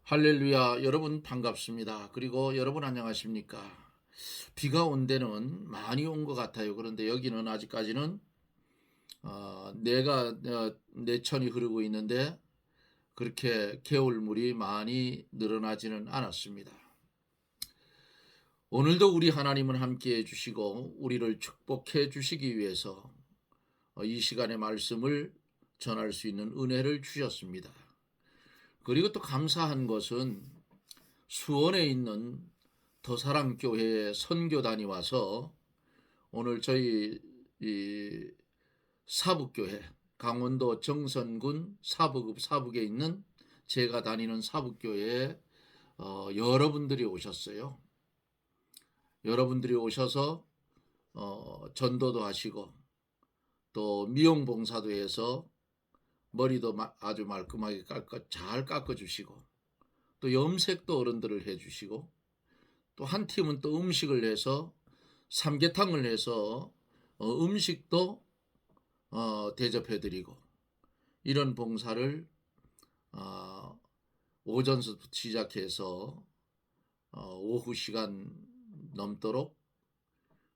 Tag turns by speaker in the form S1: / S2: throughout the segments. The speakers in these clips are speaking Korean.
S1: 할렐루야, 여러분 반갑습니다. 그리고 여러분 안녕하십니까? 비가 온 데는 많이 온 것 같아요. 그런데 여기는 아직까지는 내천이 흐르고 있는데 그렇게 개울물이 많이 늘어나지는 않았습니다. 오늘도 우리 하나님은 함께해 주시고 우리를 축복해 주시기 위해서 이 시간의 말씀을 전할 수 있는 은혜를 주셨습니다. 그리고 또 감사한 것은 수원에 있는 더사랑교회의 선교단이 와서 오늘 저희 이 사북교회, 강원도 정선군 사북읍 사북에 있는 제가 다니는 사북교회에 여러분들이 오셨어요. 여러분들이 오셔서 전도도 하시고 또 미용봉사도 해서 머리도 아주 말끔하게 잘 깎아주시고 또 염색도 어른들을 해주시고 또 한 팀은 또 음식을 해서 삼계탕을 해서 음식도 대접해드리고 이런 봉사를 오전부터 시작해서 오후 시간 넘도록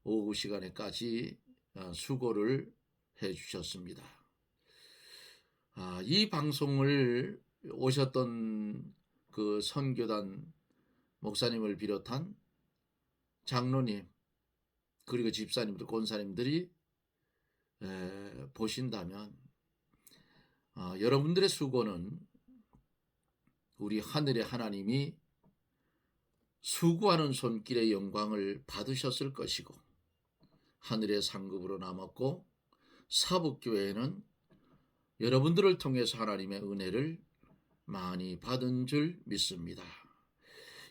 S1: 오후 시간에까지 수고를 해주셨습니다. 이 방송을 오셨던 그 선교단 목사님을 비롯한 장로님 그리고 집사님들 권사님들이 보신다면 여러분들의 수고는 우리 하늘의 하나님이 수고하는 손길의 영광을 받으셨을 것이고 하늘의 상급으로 남았고 사북교회는 여러분들을 통해서 하나님의 은혜를 많이 받은 줄 믿습니다.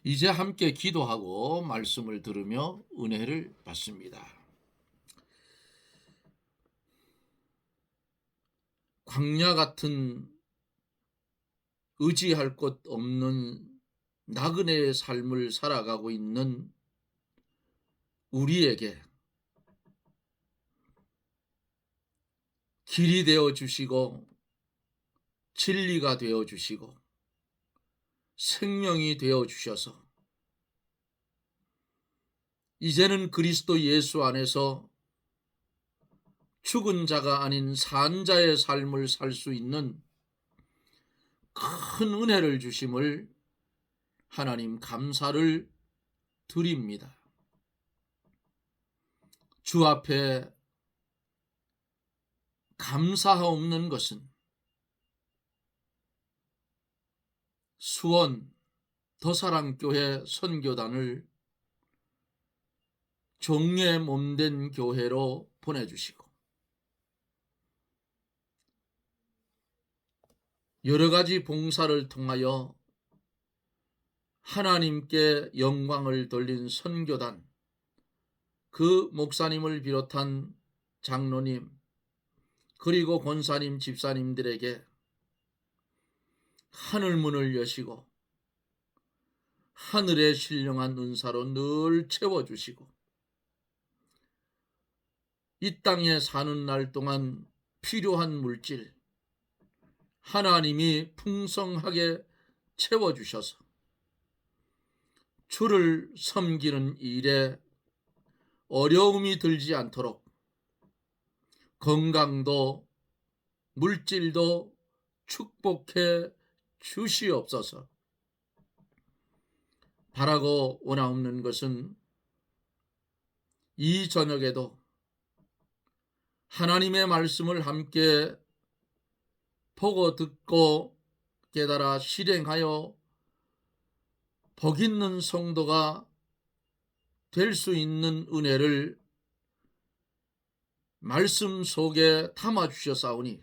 S1: 이제 함께 기도하고 말씀을 들으며 은혜를 받습니다. 광야 같은 의지할 곳 없는 나그네의 삶을 살아가고 있는 우리에게 길이 되어 주시고 진리가 되어 주시고 생명이 되어 주셔서 이제는 그리스도 예수 안에서 죽은 자가 아닌 산 자의 삶을 살 수 있는 큰 은혜를 주심을 하나님 감사를 드립니다. 주 앞에 감사하옵는 것은 수원 더사랑교회 선교단을 종의 몸된 교회로 보내주시고 여러 가지 봉사를 통하여 하나님께 영광을 돌린 선교단 그 목사님을 비롯한 장로님 그리고 권사님 집사님들에게 하늘문을 여시고 하늘의 신령한 은사로 늘 채워주시고 이 땅에 사는 날 동안 필요한 물질 하나님이 풍성하게 채워주셔서 주를 섬기는 일에 어려움이 들지 않도록 건강도 물질도 축복해 주시옵소서. 바라고 원하옵는 것은 이 저녁에도 하나님의 말씀을 함께 보고 듣고 깨달아 실행하여 복 있는 성도가 될 수 있는 은혜를 말씀 속에 담아주셨사오니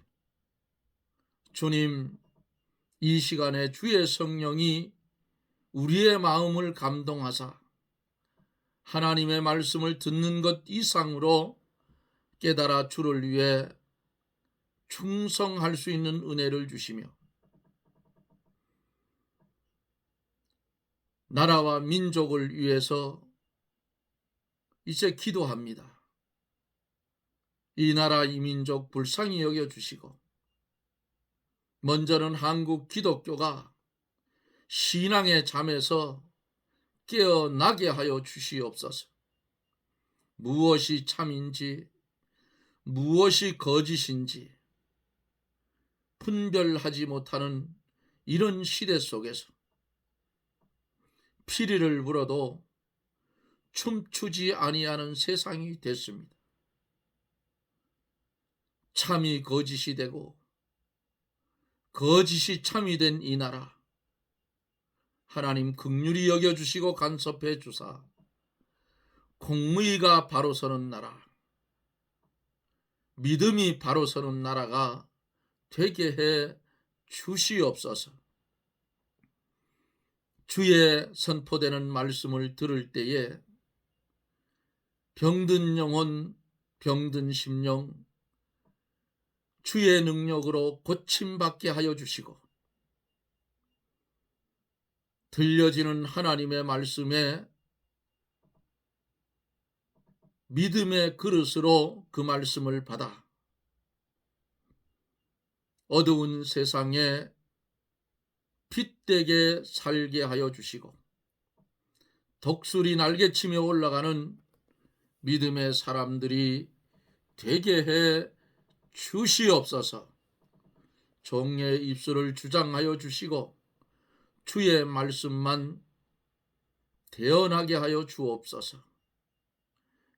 S1: 주님 이 시간에 주의 성령이 우리의 마음을 감동하사 하나님의 말씀을 듣는 것 이상으로 깨달아 주를 위해 충성할 수 있는 은혜를 주시며 나라와 민족을 위해서 이제 기도합니다. 이 나라 이 민족 불쌍히 여겨주시고 먼저는 한국 기독교가 신앙의 잠에서 깨어나게 하여 주시옵소서. 무엇이 참인지 무엇이 거짓인지 분별하지 못하는 이런 시대 속에서 피리를 불어도 춤추지 아니하는 세상이 됐습니다. 참이 거짓이 되고 거짓이 참이 된 이 나라, 하나님 긍휼히 여겨주시고 간섭해 주사 공의가 바로 서는 나라, 믿음이 바로 서는 나라가 되게 해 주시옵소서. 주의 선포되는 말씀을 들을 때에 병든 영혼, 병든 심령, 주의 능력으로 고침받게 하여 주시고, 들려지는 하나님의 말씀에 믿음의 그릇으로 그 말씀을 받아 어두운 세상에 빛되게 살게 하여 주시고, 독수리 날개치며 올라가는 믿음의 사람들이 되게 해 주시옵소서. 종의 입술을 주장하여 주시고 주의 말씀만 대언하게 하여 주옵소서.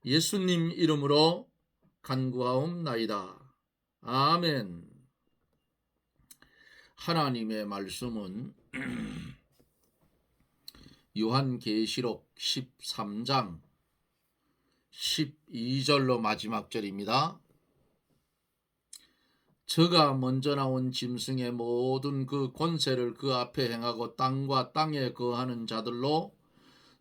S1: 예수님 이름으로 간구하옵나이다. 아멘. 하나님의 말씀은 요한계시록 13장 12절로 마지막 절입니다. 저가 먼저 나온 짐승의 모든 그 권세를 그 앞에 행하고 땅과 땅에 거하는 자들로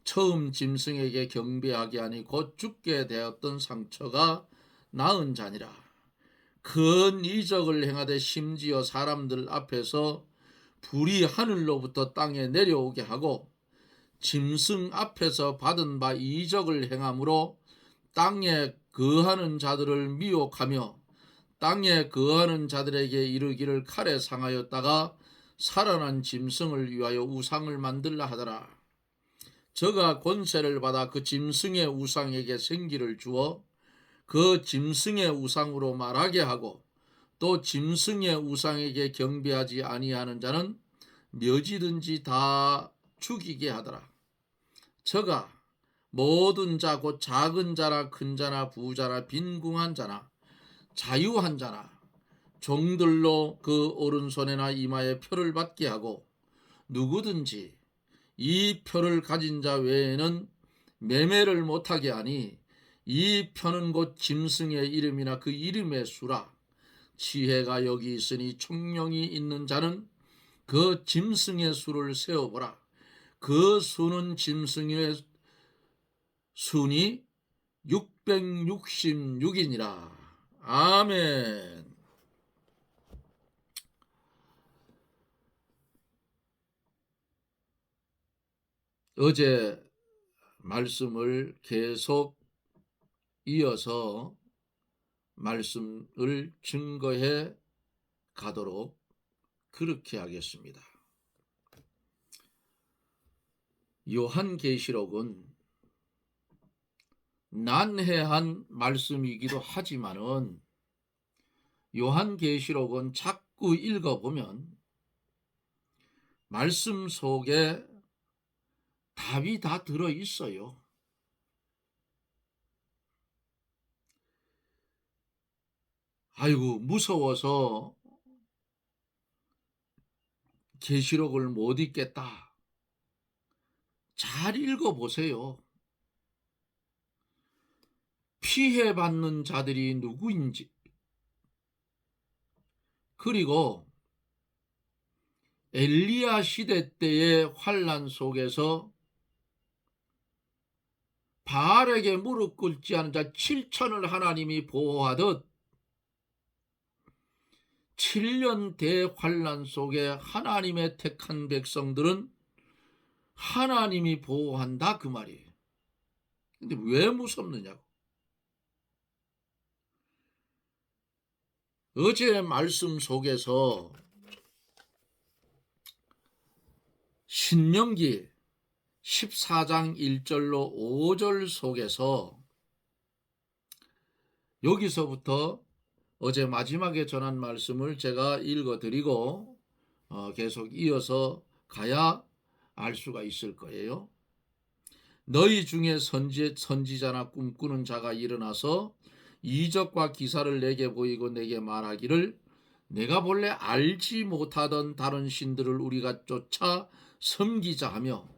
S1: 처음 짐승에게 경배하게 하니 곧 죽게 되었던 상처가 나은 자니라. 큰 이적을 행하되 심지어 사람들 앞에서 불이 하늘로부터 땅에 내려오게 하고 짐승 앞에서 받은 바 이적을 행함으로 땅에 거하는 자들을 미혹하며 땅에 거하는 자들에게 이르기를 칼에 상하였다가 살아난 짐승을 위하여 우상을 만들라 하더라. 저가 권세를 받아 그 짐승의 우상에게 생기를 주어 그 짐승의 우상으로 말하게 하고 또 짐승의 우상에게 경배하지 아니하는 자는 묘지든지 다 죽이게 하더라. 저가 모든 자 곧 작은 자나 큰 자나 부자나 빈궁한 자나 자유한 자나 종들로 그 오른손에나 이마에 표를 받게 하고 누구든지 이 표를 가진 자 외에는 매매를 못하게 하니 이 표는 곧 짐승의 이름이나 그 이름의 수라. 지혜가 여기 있으니 총명이 있는 자는 그 짐승의 수를 세어보라. 그 수는 짐승의 순이 666이니라. 아멘. 어제 말씀을 계속 이어서 말씀을 증거해 가도록 그렇게 하겠습니다. 요한계시록은 난해한 말씀이기도 하지만은 요한계시록은 자꾸 읽어보면 말씀 속에 답이 다 들어있어요. 아이고 무서워서 계시록을 못 읽겠다. 잘 읽어보세요. 피해받는 자들이 누구인지, 그리고 엘리야 시대 때의 환난 속에서 바알에게 무릎 꿇지 않은 자 7천을 하나님이 보호하듯 7년 대환난 속에 하나님의 택한 백성들은 하나님이 보호한다 그 말이에요. 근데 왜 무섭느냐고. 어제 말씀 속에서 신명기 14장 1절로 5절 속에서 여기서부터 어제 마지막에 전한 말씀을 제가 읽어드리고 계속 이어서 가야 알 수가 있을 거예요. 너희 중에 선지자나 꿈꾸는 자가 일어나서 이적과 기사를 내게 보이고 내게 말하기를 내가 본래 알지 못하던 다른 신들을 우리가 쫓아 섬기자 하며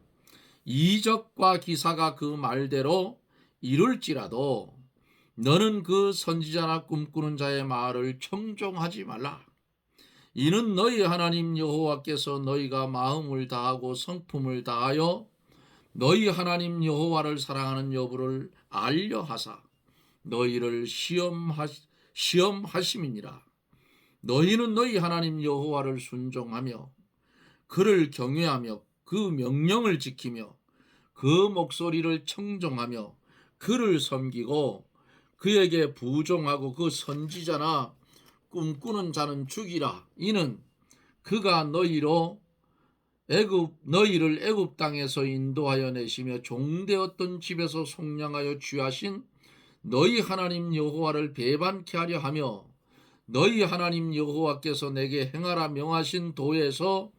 S1: 이적과 기사가 그 말대로 이룰지라도 너는 그 선지자나 꿈꾸는 자의 말을 청종하지 말라. 이는 너희 하나님 여호와께서 너희가 마음을 다하고 성품을 다하여 너희 하나님 여호와를 사랑하는 여부를 알려 하사 너희를 시험하심이니라. 너희는 너희 하나님 여호와를 순종하며 그를 경외하며 그 명령을 지키며 그 목소리를 청종하며 그를 섬기고 그에게 부종하고 그 선지자나 꿈꾸는 자는 죽이라. 이는 그가 너희를 애굽 땅에서 인도하여 내시며 종되었던 집에서 속량하여 취하신 너희 하나님 여호와를 배반케 하려 하며 너희 하나님 여호와께서 내게 행하라 명하신 도에서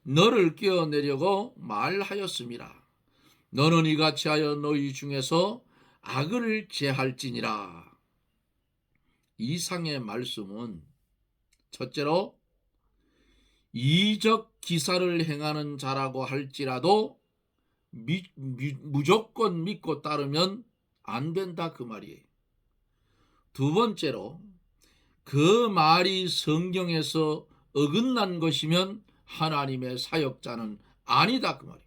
S1: 너를 떼어내려고 말하였음이라. 너는 이같이 하여 너희 중에서 악을 제할지니라. 이상의 말씀은 첫째로 이적 기사를 행하는 자라고 할지라도 무조건 믿고 따르면 안 된다 그 말이에요. 두 번째로 그 말이 성경에서 어긋난 것이면 하나님의 사역자는 아니다 그 말이에요.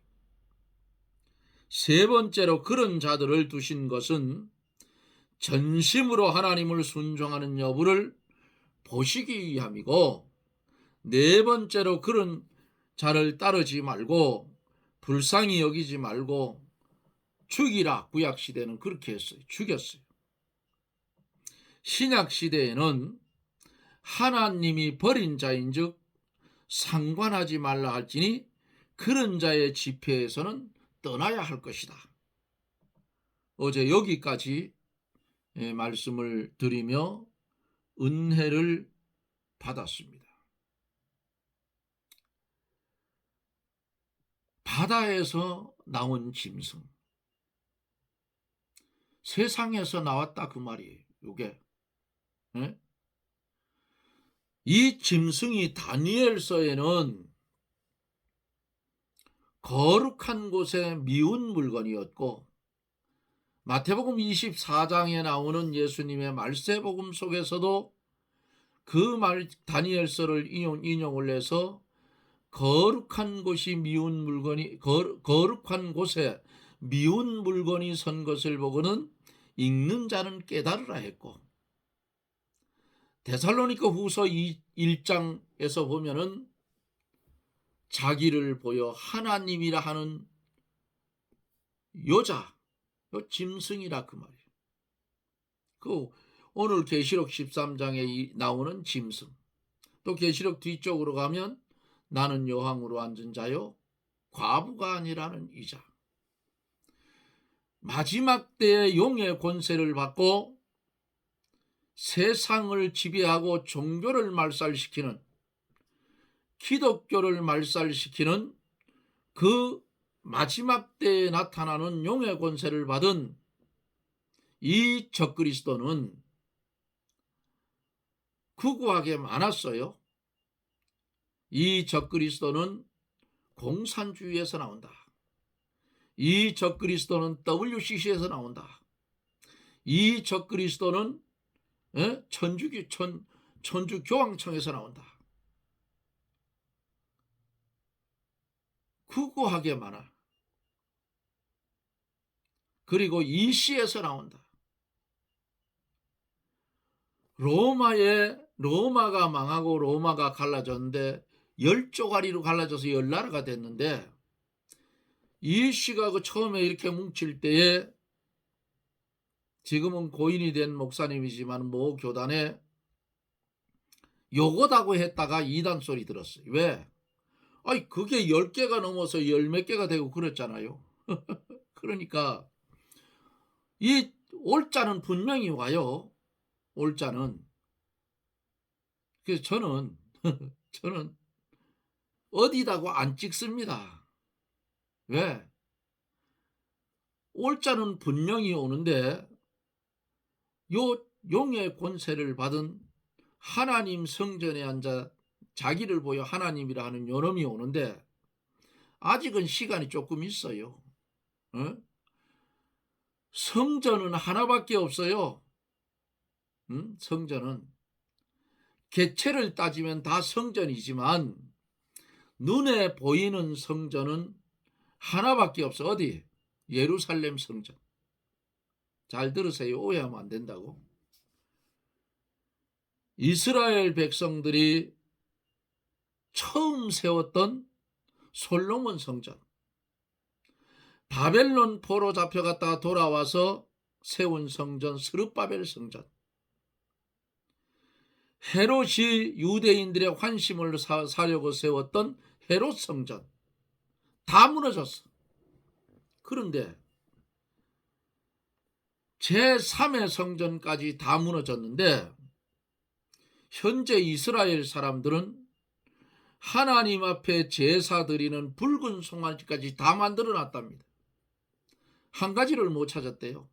S1: 세 번째로 그런 자들을 두신 것은 전심으로 하나님을 순종하는 여부를 보시기 위함이고, 네 번째로 그런 자를 따르지 말고 불쌍히 여기지 말고 죽이라. 구약시대는 그렇게 했어요. 죽였어요. 신약시대에는 하나님이 버린 자인즉 상관하지 말라 할지니 그런 자의 집회에서는 떠나야 할 것이다. 어제 여기까지 말씀을 드리며 은혜를 받았습니다. 바다에서 나온 짐승, 세상에서 나왔다 그 말이에요. 이게 이 짐승이 다니엘서에는 거룩한 곳에 미운 물건이었고, 마태복음 24장에 나오는 예수님의 말세복음 속에서도 그 다니엘서를 인용을 해서 거룩한 곳이 미운 물건이 거룩한 곳에 미운 물건이 선 것을 보고는 읽는 자는 깨달으라 했고, 데살로니가 후서 1장에서 보면은 자기를 보여 하나님이라 하는 여자, 짐승이라 그 말이에요. 그 오늘 계시록 13장에 나오는 짐승, 또 계시록 뒤쪽으로 가면 나는 여왕으로 앉은 자요 과부가 아니라는 이자, 마지막 때의 용의 권세를 받고 세상을 지배하고 종교를 말살시키는, 기독교를 말살시키는 그 마지막 때에 나타나는 용의 권세를 받은 이 적그리스도는 극우하게 많았어요. 이 적그리스도는 공산주의에서 나온다. 이 적그리스도는 WCC에서 나온다. 이 적그리스도는 천주교황청에서 나온다. 극우하게 많아. 그리고 이시에서 나온다. 로마가 망하고 로마가 갈라졌는데 10조가리로 갈라져서 10나라가 됐는데, 이시가 그 처음에 이렇게 뭉칠 때에 지금은 고인이 된 목사님이지만 모 교단에 요거다고 했다가 이단 소리 들었어요. 왜? 아니 그게 10개가 넘어서 열 몇 개가 되고 그랬잖아요. 그러니까 이 올자는 분명히 와요. 올자는. 그래서 저는 저는 어디다고 안 찍습니다. 왜? 올자는 분명히 오는데 요 용의 권세를 받은 하나님 성전에 앉아 자기를 보여 하나님이라 하는 요놈이 오는데 아직은 시간이 조금 있어요. 어? 성전은 하나밖에 없어요. 성전은 개체를 따지면 다 성전이지만 눈에 보이는 성전은 하나밖에 없어. 어디? 예루살렘 성전. 잘 들으세요. 오해하면 안 된다고. 이스라엘 백성들이 처음 세웠던 솔로몬 성전. 바벨론 포로 잡혀갔다가 돌아와서 세운 성전 스룹바벨 성전. 헤롯이 유대인들의 환심을 사려고 세웠던 헤롯 성전. 다 무너졌어. 그런데 제3의 성전까지 다 무너졌는데 현재 이스라엘 사람들은 하나님 앞에 제사 드리는 붉은 송아지까지 다 만들어 놨답니다. 한 가지를 못 찾았대요.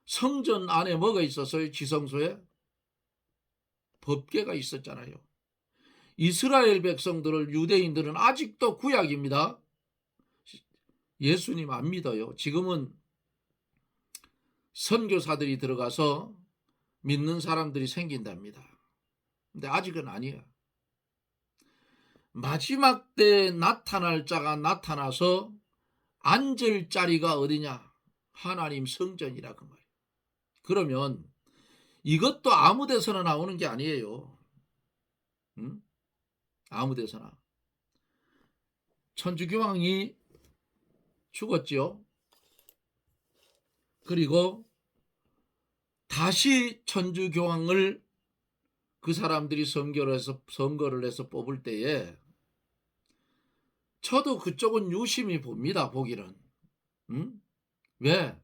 S1: 성전 안에 뭐가 있었어요? 지성소에? 법궤가 있었잖아요. 이스라엘 백성들을 유대인들은 아직도 구약입니다. 예수님 안 믿어요. 지금은 선교사들이 들어가서 믿는 사람들이 생긴답니다. 근데 아직은 아니야. 마지막 때 나타날 자가 나타나서 앉을 자리가 어디냐? 하나님 성전이라 그 말이에요. 그러면 이것도 아무 데서나 나오는 게 아니에요. 아무 데서나. 천주교황이 죽었지요. 그리고 다시 천주교황을 그 사람들이 선거를 해서 뽑을 때에 저도 그쪽은 유심히 봅니다. 보기는. 왜?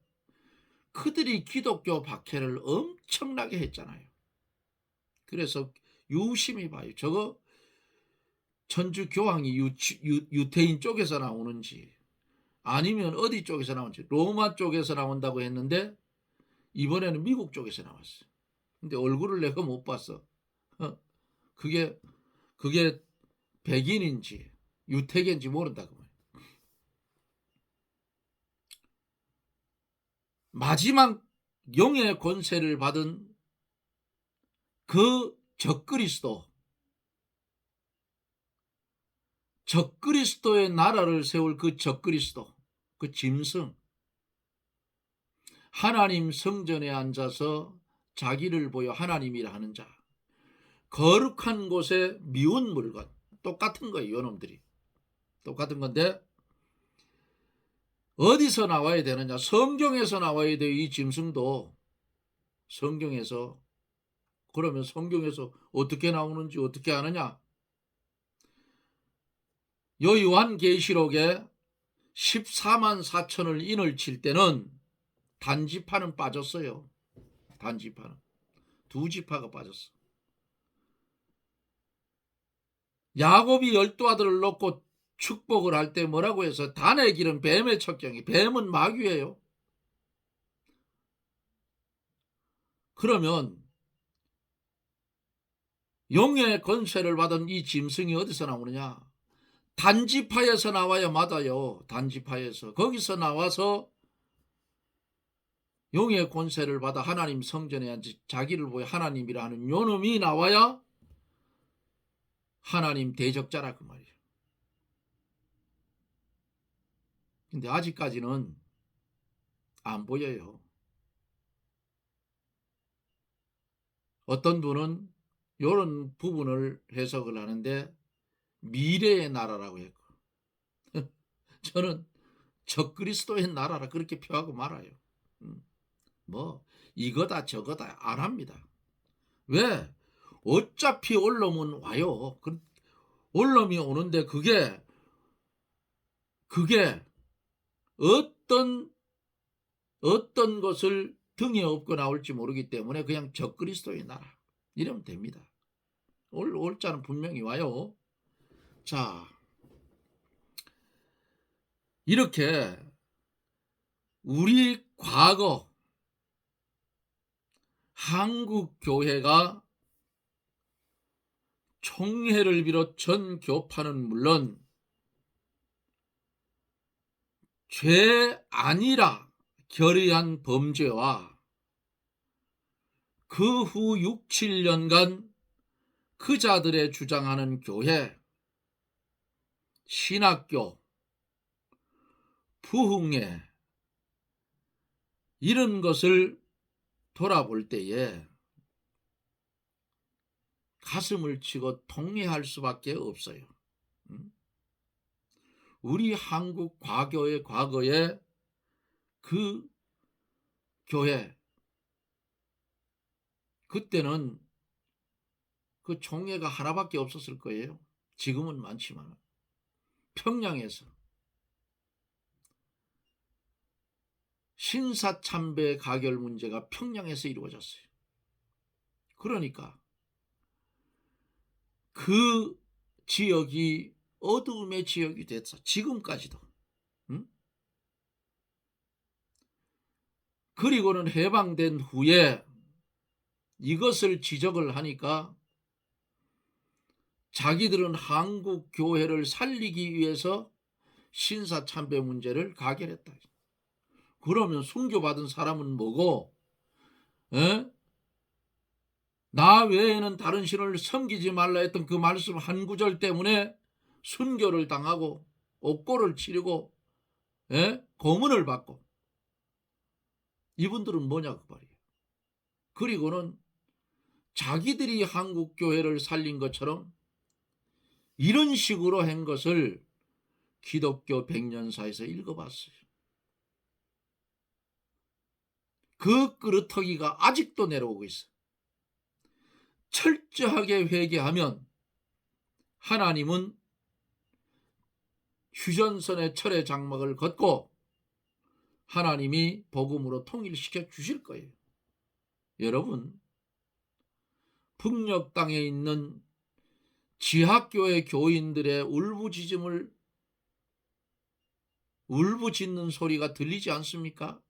S1: 그들이 기독교 박해를 엄청나게 했잖아요. 그래서 유심히 봐요. 저거 천주교황이 유태인 쪽에서 나오는지 아니면 어디 쪽에서 나오는지. 로마 쪽에서 나온다고 했는데 이번에는 미국 쪽에서 나왔어. 근데 얼굴을 내가 못 봤어. 그게 백인인지 유태계인지 모른다고. 마지막 영의 권세를 받은 그 적그리스도의 나라를 세울 그 적그리스도, 그 짐승, 하나님 성전에 앉아서 자기를 보여 하나님이라 하는 자, 거룩한 곳에 미운 물건, 똑같은 거예요. 이놈들이 똑같은 건데 어디서 나와야 되느냐? 성경에서 나와야 돼요. 이 짐승도 성경에서. 그러면 성경에서 어떻게 나오는지 어떻게 아느냐? 요 요한계시록에 14만 4천을 인을 칠 때는 단지파는 빠졌어요. 단지파는. 두 지파가 빠졌어. 야곱이 12아들을 놓고 축복을 할 때 뭐라고 해서 단의 길은 뱀의 척경이. 뱀은 마귀예요. 그러면 용의 권세를 받은 이 짐승이 어디서 나오느냐? 단지파에서 나와야 맞아요. 단지파에서. 거기서 나와서 용의 권세를 받아 하나님 성전에 앉아 자기를 보여 하나님이라 하는 요놈이 나와야 하나님 대적자라 그 말이에요. 근데 아직까지는 안 보여요. 어떤 분은 이런 부분을 해석을 하는데 미래의 나라라고 했고 저는 적그리스도의 나라라 그렇게 표하고 말아요. 뭐 이거다 저거다 안 합니다. 왜? 어차피 올라오면 와요. 원룸이 오는데 그게 어떤 것을 등에 업고 나올지 모르기 때문에 그냥 적그리스도의 나라 이러면 됩니다. 올 자는 분명히 와요. 자, 이렇게 우리 과거 한국 교회가 총회를 비롯 전 교파는 물론 죄 아니라 결의한 범죄와 그 후 6, 7년간 그 자들의 주장하는 교회, 신학교, 부흥회 이런 것을 돌아볼 때에 가슴을 치고 통회할 수밖에 없어요. 우리 한국 과거의 그 교회, 그때는 그 총회가 하나밖에 없었을 거예요. 지금은 많지만 평양에서 신사참배 가결 문제가 평양에서 이루어졌어요. 그러니까 그 지역이 어두움의 지역이 됐어. 지금까지도. 그리고는 해방된 후에 이것을 지적을 하니까 자기들은 한국 교회를 살리기 위해서 신사참배 문제를 가결했다. 그러면 순교받은 사람은 뭐고? 나 외에는 다른 신을 섬기지 말라 했던 그 말씀 한 구절 때문에 순교를 당하고 옥고를 치르고 고문을 받고, 이분들은 뭐냐 그 말이에요. 그리고는 자기들이 한국 교회를 살린 것처럼 이런 식으로 한 것을 기독교 백년사에서 읽어봤어요. 그 그릇터기가 아직도 내려오고 있어요. 철저하게 회개하면 하나님은 휴전선의 철의 장막을 걷고 하나님이 복음으로 통일시켜 주실 거예요. 여러분, 북녘 땅에 있는 지하교회 교인들의 울부짖는 소리가 들리지 않습니까?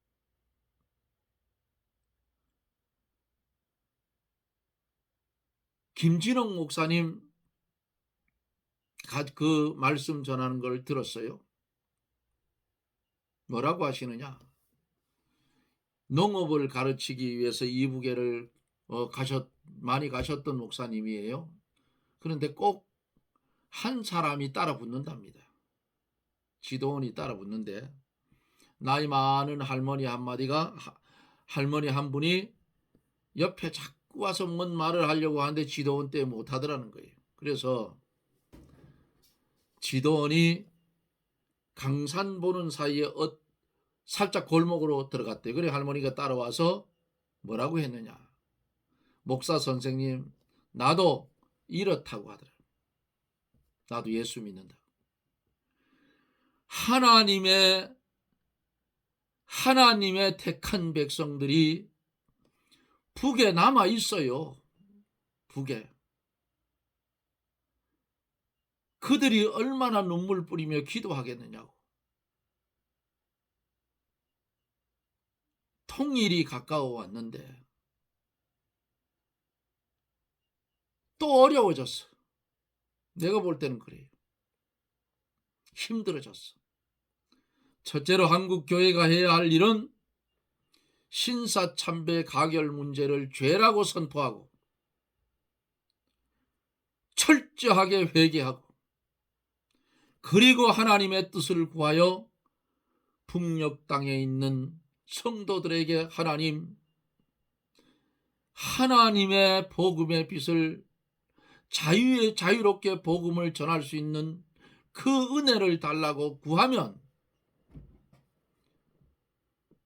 S1: 김진홍 목사님 그 말씀 전하는 걸 들었어요. 뭐라고 하시느냐? 농업을 가르치기 위해서 이북에를 많이 가셨던 목사님이에요. 그런데 꼭 한 사람이 따라 붙는답니다. 지도원이 따라 붙는데 나이 많은 할머니 한 분이 옆에 자꾸 와서 뭔 말을 하려고 하는데 지도원 때문에 못하더라는 거예요. 그래서 지도원이 강산 보는 사이에 살짝 골목으로 들어갔대요. 그래 할머니가 따라와서 뭐라고 했느냐? 목사 선생님, 나도 이렇다고 하더라. 나도 예수 믿는다. 하나님의 택한 백성들이 북에 남아 있어요. 북에. 그들이 얼마나 눈물 뿌리며 기도하겠느냐고. 통일이 가까워 왔는데 또 어려워졌어. 내가 볼 때는 그래요. 힘들어졌어. 첫째로 한국 교회가 해야 할 일은 신사참배 가결 문제를 죄라고 선포하고 철저하게 회개하고, 그리고 하나님의 뜻을 구하여 북녘 땅에 있는 성도들에게 하나님의 복음의 빛을 자유롭게 복음을 전할 수 있는 그 은혜를 달라고 구하면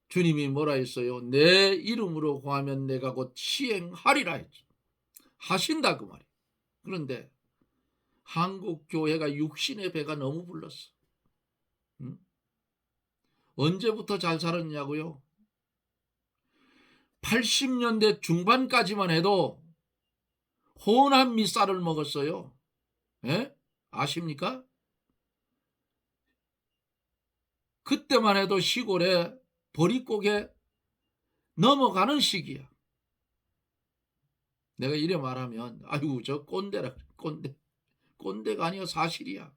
S1: 주님이 뭐라 했어요? 내 이름으로 구하면 내가 곧 시행하리라 했죠. 하신다 그 말이에요. 그런데 한국 교회가 육신의 배가 너무 불렀어. 응? 언제부터 잘 살았냐고요? 80년대 중반까지만 해도 혼합 미쌀을 먹었어요. 예? 아십니까? 그때만 해도 시골에 보릿고개 넘어가는 시기야. 내가 이래 말하면 아이고 저 꼰대라 꼰대. 꼰대가 아니야 사실이야.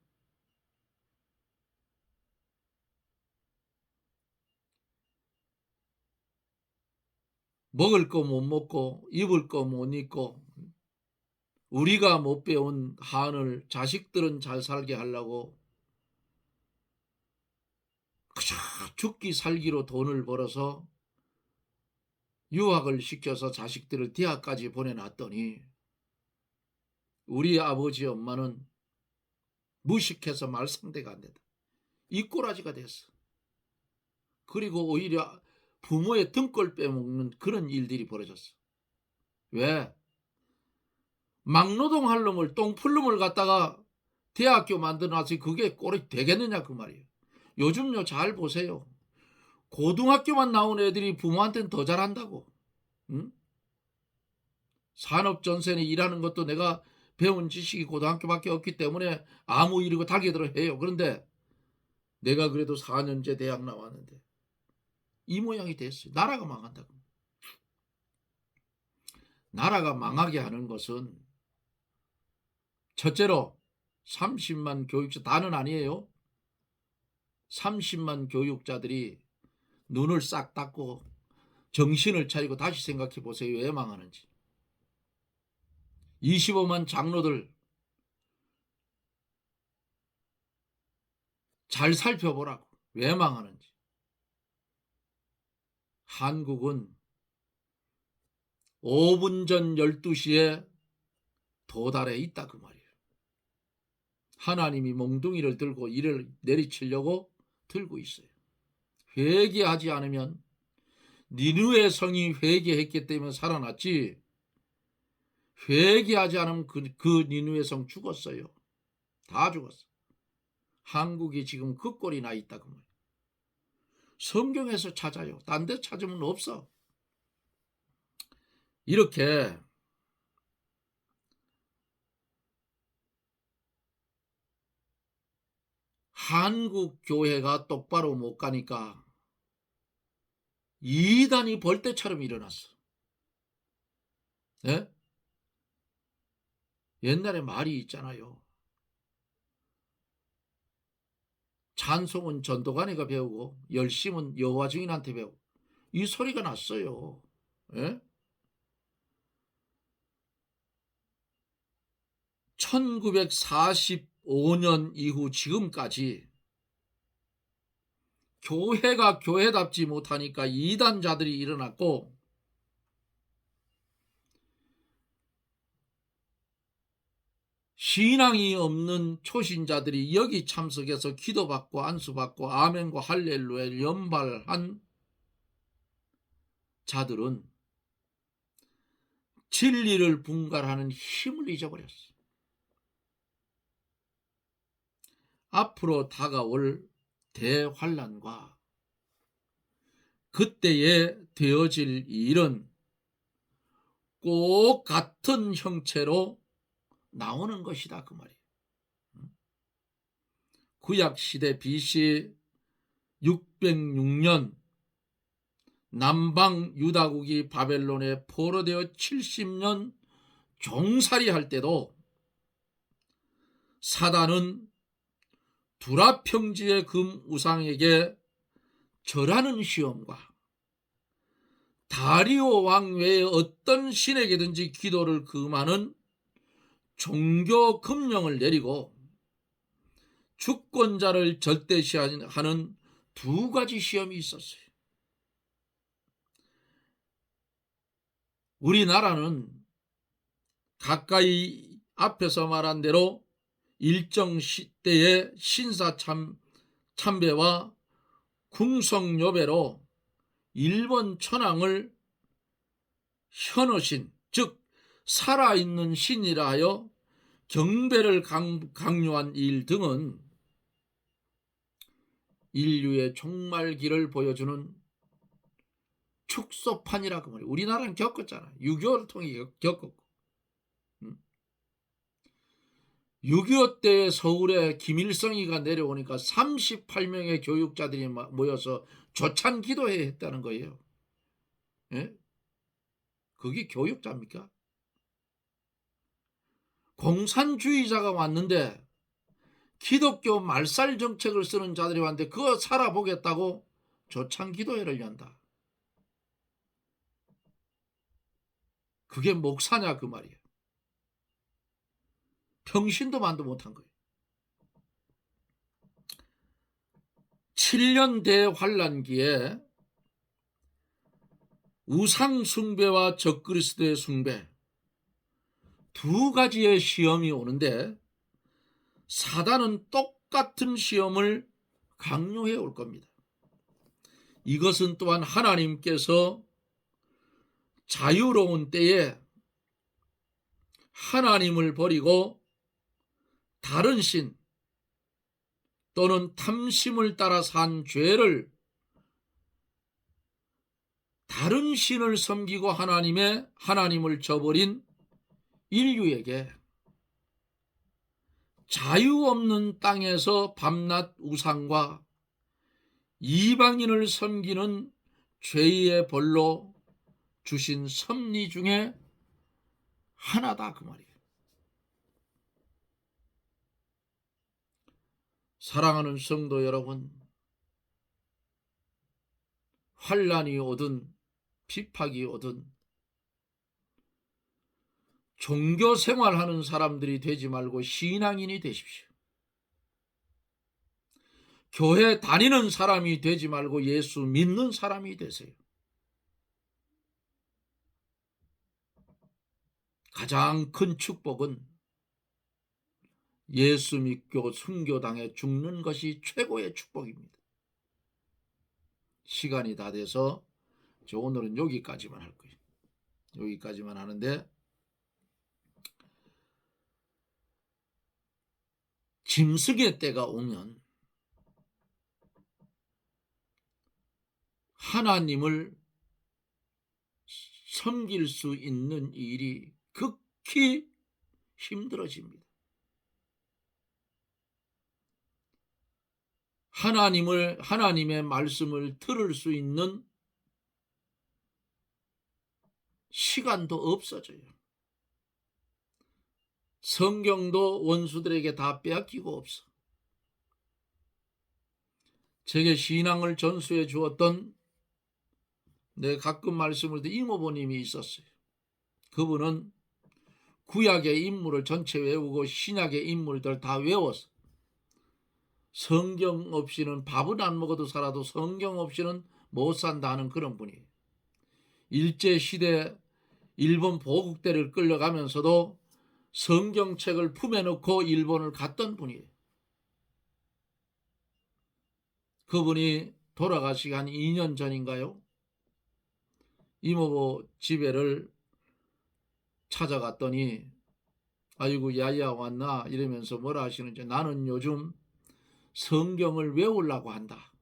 S1: 먹을 거 못 먹고 입을 거 못 입고 우리가 못 배운 한을 자식들은 잘 살게 하려고 그저 죽기 살기로 돈을 벌어서 유학을 시켜서 자식들을 대학까지 보내놨더니 우리 아버지 엄마는 무식해서 말상대가 안 된다. 이 꼬라지가 됐어. 그리고 오히려 부모의 등골 빼먹는 그런 일들이 벌어졌어. 왜? 막노동할 놈을 똥풀 놈을 갖다가 대학교 만들어놨지 그게 꼴이 되겠느냐 그 말이에요. 요즘요 잘 보세요. 고등학교만 나온 애들이 부모한테는 더 잘한다고. 응? 산업전선에 일하는 것도 내가 배운 지식이 고등학교밖에 없기 때문에 아무 일이고 달기대로 해요. 그런데 내가 그래도 4년제 대학 나왔는데 이 모양이 됐어요. 나라가 망한다고. 나라가 망하게 하는 것은 첫째로 30만 교육자, 다는 아니에요. 30만 교육자들이 눈을 싹 닫고 정신을 차리고 다시 생각해 보세요. 왜 망하는지. 25만 장로들 잘 살펴보라고. 왜 망하는지. 한국은 5분 전 12시에 도달해 있다 그 말이에요. 하나님이 몽둥이를 들고 이를 내리치려고 들고 있어요. 회개하지 않으면 니느웨 성이 회개했기 때문에 살아났지 회개하지 않으면 그 니느웨 성 죽었어요. 다 죽었어. 한국이 지금 그 꼴이 나 있다 그 말이에요. 성경에서 찾아요. 딴 데 찾으면 없어. 이렇게 한국 교회가 똑바로 못 가니까 이단이 벌떼처럼 일어났어. 네? 옛날에 말이 있잖아요. 찬송은 전도관이가 배우고 열심은 여호와 증인한테 배우고 이 소리가 났어요. 예? 1945년 이후 지금까지 교회가 교회답지 못하니까 이단자들이 일어났고 신앙이 없는 초신자들이 여기 참석해서 기도받고 안수받고 아멘과 할렐루야를 연발한 자들은 진리를 분갈하는 힘을 잊어버렸어. 앞으로 다가올 대환란과 그때에 되어질 일은 꼭 같은 형체로 나오는 것이다 그 말이에요. 구약시대 BC 606년 남방 유다국이 바벨론에 포로되어 70년 종살이할 때도 사단은 두라 평지의 금 우상에게 절하는 시험과 다리오 왕 외에 어떤 신에게든지 기도를 금하는 종교 금령을 내리고 주권자를 절대시하는 두 가지 시험이 있었어요. 우리나라는 가까이 앞에서 말한 대로 일정 시대의 신사 참배와 궁성요배로 일본 천황을 현어신, 즉 살아있는 신이라 하여 경배를 강요한 일 등은 인류의 종말기를 보여주는 축소판이라 그 말이에요. 우리나라는 겪었잖아. 6.25를 통해 겪었고. 6.25 때 서울에 김일성이가 내려오니까 38명의 교육자들이 모여서 조찬 기도회 했다는 거예요. 예? 그게 교육자입니까? 공산주의자가 왔는데 기독교 말살 정책을 쓰는 자들이 왔는데 그거 살아보겠다고 조찬 기도회를 연다. 그게 목사냐 그 말이에요. 평신도 만도 못한 거예요. 7년 대환란기에 우상 숭배와 적그리스도의 숭배 두 가지의 시험이 오는데 사단은 똑같은 시험을 강요해 올 겁니다. 이것은 또한 하나님께서 자유로운 때에 하나님을 버리고 다른 신 또는 탐심을 따라 산 죄를 다른 신을 섬기고 하나님을 저버린 인류에게 자유 없는 땅에서 밤낮 우상과 이방인을 섬기는 죄의 벌로 주신 섭리 중에 하나다 그 말이에요. 사랑하는 성도 여러분, 환란이 오든 핍박이 오든 종교 생활하는 사람들이 되지 말고 신앙인이 되십시오. 교회 다니는 사람이 되지 말고 예수 믿는 사람이 되세요. 가장 큰 축복은 예수 믿고 순교당해 죽는 것이 최고의 축복입니다. 시간이 다 돼서 저 오늘은 여기까지만 할 거예요. 여기까지만 하는데 짐승의 때가 오면 하나님을 섬길 수 있는 일이 극히 힘들어집니다. 하나님의 말씀을 들을 수 있는 시간도 없어져요. 성경도 원수들에게 다 빼앗기고 없어. 제게 신앙을 전수해 주었던 내 가끔 말씀을 듣는 이모부님이 있었어요. 그분은 구약의 인물을 전체 외우고 신약의 인물들 다 외웠어. 성경 없이는 밥은 안 먹어도 살아도 성경 없이는 못 산다 하는 그런 분이에요. 일제시대 일본 보국대를 끌려가면서도 성경책을 품에 넣고 일본을 갔던 분이에요. 그분이 돌아가시기 한 2년 전인가요? 이모부 집에를 찾아갔더니 아이고 야야 왔나 이러면서 뭐라 하시는지 나는 요즘 성경을 외우려고 한다.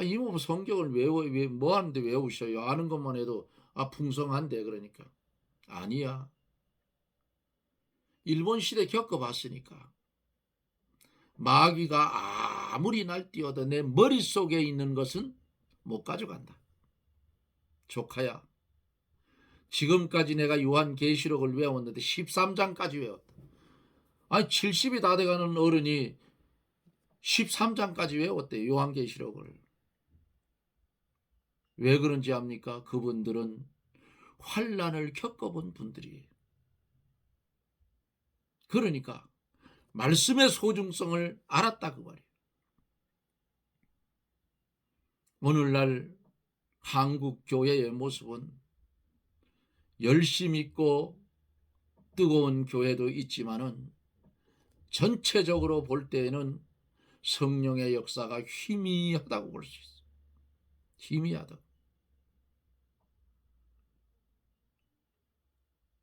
S1: 이모부 성경을 뭐 하는데 외우셔요? 아는 것만 해도 풍성한데 그러니까. 아니야. 일본 시대 겪어봤으니까. 마귀가 아무리 날뛰어도 내 머릿속에 있는 것은 못 가져간다. 조카야. 지금까지 내가 요한계시록을 외웠는데 13장까지 외웠다. 70이 다 돼가는 어른이 13장까지 외웠대요. 요한계시록을. 왜 그런지 압니까? 그분들은 환난을 겪어본 분들이에요. 그러니까 말씀의 소중성을 알았다 그 말이에요. 오늘날 한국 교회의 모습은 열심 있고 뜨거운 교회도 있지만은 전체적으로 볼 때에는 성령의 역사가 희미하다고 볼 수 있어요. 희미하다.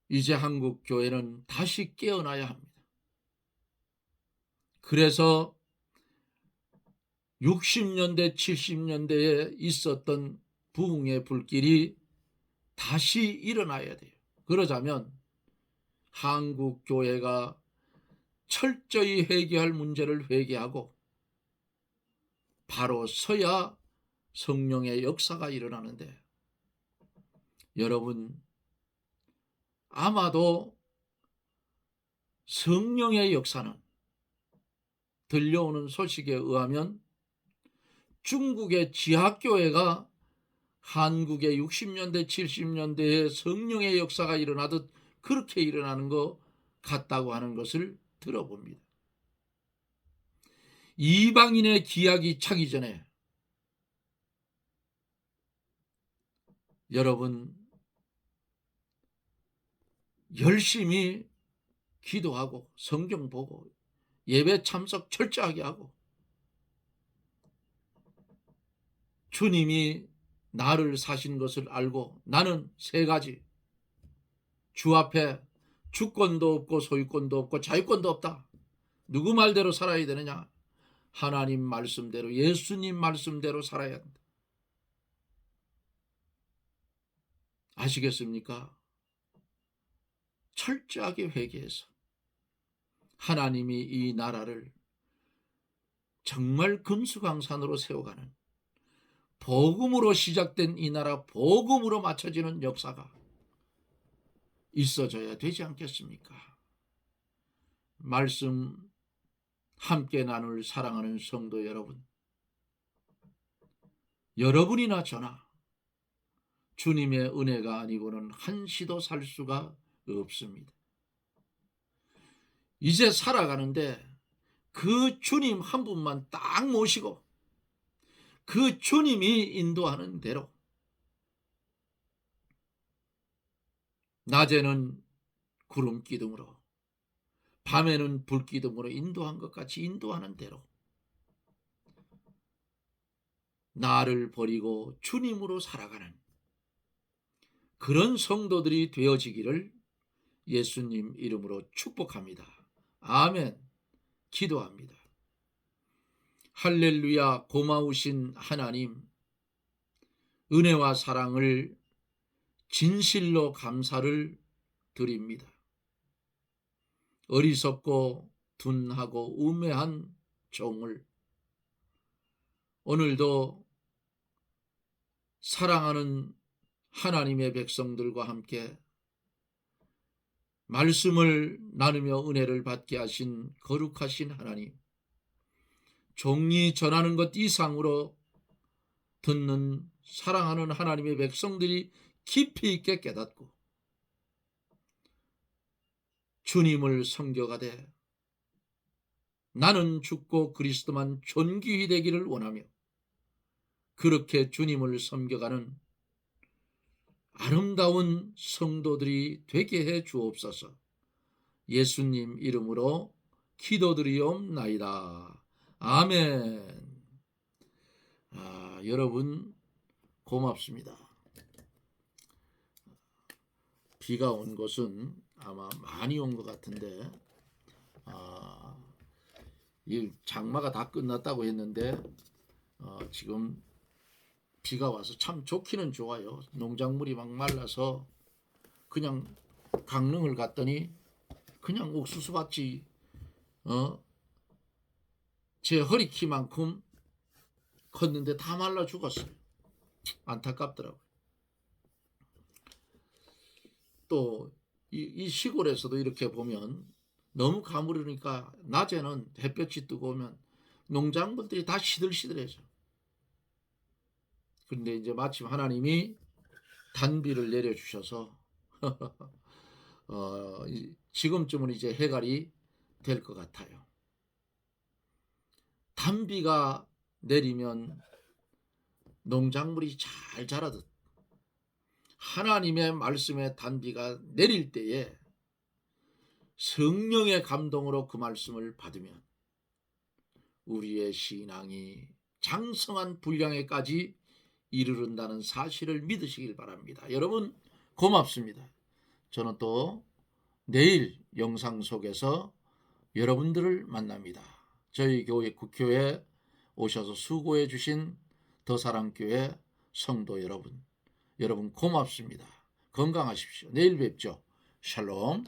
S1: 이제 한국 교회는 다시 깨어나야 합니다. 그래서 60년대, 70년대에 있었던 부흥의 불길이 다시 일어나야 돼요. 그러자면 한국 교회가 철저히 회개할 문제를 회개하고 바로 서야 성령의 역사가 일어나는데, 여러분 아마도 성령의 역사는 들려오는 소식에 의하면 중국의 지하교회가 한국의 60년대 70년대에 성령의 역사가 일어나듯 그렇게 일어나는 것 같다고 하는 것을 들어봅니다. 이방인의 기약이 차기 전에 여러분 열심히 기도하고 성경 보고 예배 참석 철저하게 하고, 주님이 나를 사신 것을 알고 나는 세 가지, 주 앞에 주권도 없고 소유권도 없고 자유권도 없다. 누구 말대로 살아야 되느냐? 하나님 말씀대로, 예수님 말씀대로 살아야 한다. 아시겠습니까? 철저하게 회개해서 하나님이 이 나라를 정말 금수강산으로 세워가는, 복음으로 시작된 이 나라 복음으로 맞춰지는 역사가 있어져야 되지 않겠습니까? 말씀 함께 나눌 사랑하는 성도 여러분, 여러분이나 저나 주님의 은혜가 아니고는 한시도 살 수가 없습니다. 이제 살아가는데 그 주님 한 분만 딱 모시고 그 주님이 인도하는 대로, 낮에는 구름 기둥으로 밤에는 불 기둥으로 인도한 것 같이 인도하는 대로 나를 버리고 주님으로 살아가는 그런 성도들이 되어지기를 예수님 이름으로 축복합니다. 아멘. 기도합니다. 할렐루야. 고마우신 하나님, 은혜와 사랑을 진실로 감사를 드립니다. 어리석고 둔하고 우매한 종을 오늘도 사랑하는 하나님의 백성들과 함께 말씀을 나누며 은혜를 받게 하신 거룩하신 하나님, 종이 전하는 것 이상으로 듣는 사랑하는 하나님의 백성들이 깊이 있게 깨닫고 주님을 섬겨가되 나는 죽고 그리스도만 존귀히 되기를 원하며 그렇게 주님을 섬겨가는 아름다운 성도들이 되게 해 주옵소서. 예수님 이름으로 기도드리옵나이다. 아멘. 여러분 고맙습니다. 비가 온 것은 아마 많이 온 것 같은데, 이 장마가 다 끝났다고 했는데 지금 비가 와서 참 좋기는 좋아요. 농작물이 막 말라서 그냥 강릉을 갔더니 그냥 옥수수밭이 제 허리 키만큼 컸는데 다 말라 죽었어요. 안타깝더라고요. 또 이 시골에서도 이렇게 보면 너무 가물으니까 낮에는 햇볕이 뜨고 오면 농작물들이 다 시들시들해져. 그런데 이제 마침 하나님이 단비를 내려주셔서 지금쯤은 이제 해갈이 될 것 같아요. 단비가 내리면 농작물이 잘 자라듯 하나님의 말씀의 단비가 내릴 때에 성령의 감동으로 그 말씀을 받으면 우리의 신앙이 장성한 분량에까지 이르른다는 사실을 믿으시길 바랍니다. 여러분 고맙습니다. 저는 또 내일 영상 속에서 여러분들을 만납니다. 저희 교회 오셔서 수고해 주신 더사랑교회 성도 여러분 고맙습니다. 건강하십시오. 내일 뵙죠. 샬롬.